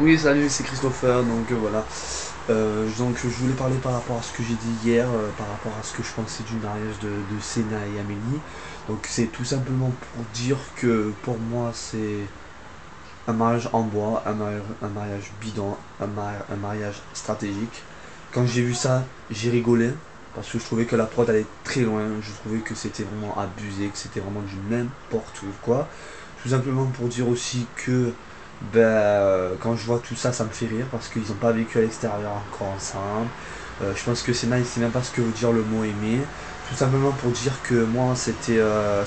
Oui, salut, c'est Christopher, donc voilà. Donc je voulais parler par rapport à ce que j'ai dit hier, par rapport à ce que je pensais du mariage de Senna et Amélie. Donc c'est tout simplement pour dire que pour moi c'est un mariage en bois, un mariage bidon, un mariage stratégique. Quand j'ai vu ça, j'ai rigolé, parce que je trouvais que la prod allait très loin, je trouvais que c'était vraiment abusé, que c'était vraiment du n'importe quoi. Tout simplement pour dire aussi que quand je vois tout ça, ça me fait rire parce qu'ils n'ont pas vécu à l'extérieur encore ensemble. Je pense que Senna, il sait même pas ce que veut dire le mot aimer. Tout simplement pour dire que moi, ça a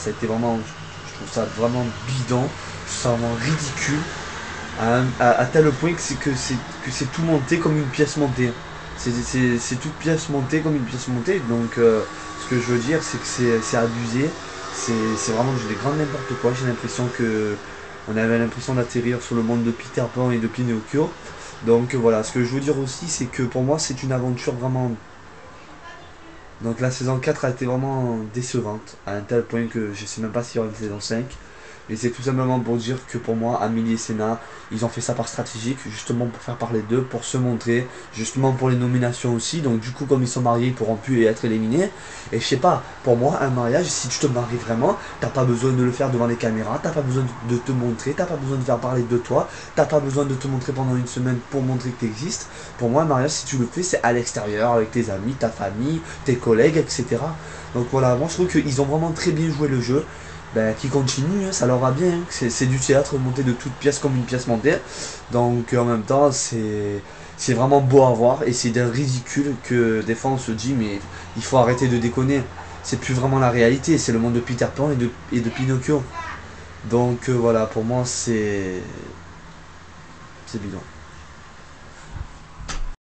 été vraiment, je trouve ça vraiment bidon, je trouve ça vraiment ridicule, à tel point que c'est tout monté comme une pièce montée. C'est toute pièce montée comme une pièce montée. Donc, ce que je veux dire, c'est que c'est abusé. C'est vraiment du grand n'importe quoi. J'ai l'impression que on avait l'impression d'atterrir sur le monde de Peter Pan et de Pinocchio. Donc voilà, ce que je veux dire aussi, c'est que pour moi, c'est une aventure vraiment. Donc la saison 4 a été vraiment décevante, à un tel point que je sais même pas s'il y aura une saison 5. Et c'est tout simplement pour dire que pour moi, Amélie et Senna, ils ont fait ça par stratégique, justement pour faire parler d'eux, pour se montrer, justement pour les nominations aussi. Donc du coup, comme ils sont mariés, ils pourront plus être éliminés. Et je sais pas, pour moi, un mariage, si tu te maries vraiment, t'as pas besoin de le faire devant les caméras, t'as pas besoin de te montrer, t'as pas besoin de faire parler de toi, t'as pas besoin de te montrer pendant une semaine pour montrer que tu existes. Pour moi, un mariage, si tu le fais, c'est à l'extérieur, avec tes amis, ta famille, tes collègues, etc. Donc voilà, moi je trouve qu'ils ont vraiment très bien joué le jeu. Ben, qui continue, hein, ça leur va bien. Hein. C'est du théâtre monté de toutes pièces comme une pièce montée. Donc en même temps, c'est vraiment beau à voir et c'est d'un ridicule que des fois on se dit mais il faut arrêter de déconner. C'est plus vraiment la réalité, c'est le monde de Peter Pan et de Pinocchio. Donc voilà, pour moi c'est bidon.